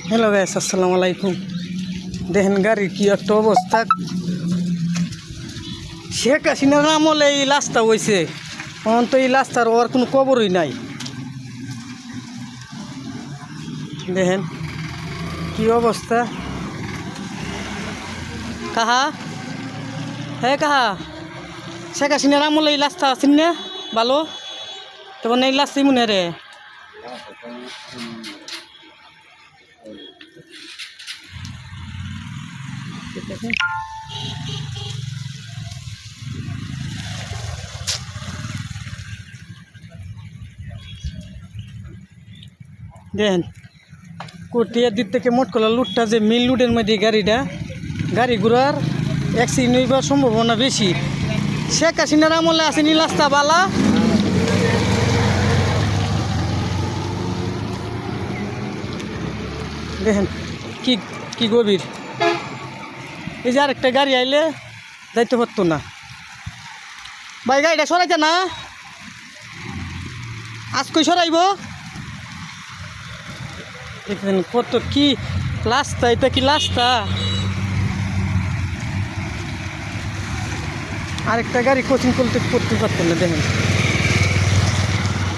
Hello guys, আসসালামু আলাইকুম। দেখেন গাড়ির কি একটা অবস্থা। শেখ হাসিনার আমলে এই রাস্তা হয়েছে, এখন তো এই রাস্তার ওর কোনো খবরই নাই। দেখেন কি অবস্থা। কাহা হ্যাঁ কাহা শেখ হাসিনার আমলে এই রাস্তা আছেন না ভালো, তখন এই রাস্তাই মনে রে। দেখেন কোটিয়ার দিক থেকে মোটকলা লুটটা যে মেন লুটের মধ্যে গাড়ি ঘোড়ার অ্যাক্সিডেন্ট হইবার সম্ভাবনা বেশি। শেখ হাসিনার আমলে আসেনি রাস্তা বালা। দেখেন কি কি গভীর। এই যে আরেকটা গাড়ি আইলে যাইতে পারতো না। ভাই গাড়িটা সরাইতে না, আজকে সরাইব। দেখেন কত কি রাস্তা, এটা কি রাস্তা। আরেকটা গাড়ি কোচিং করতে পারতো না। দেখেন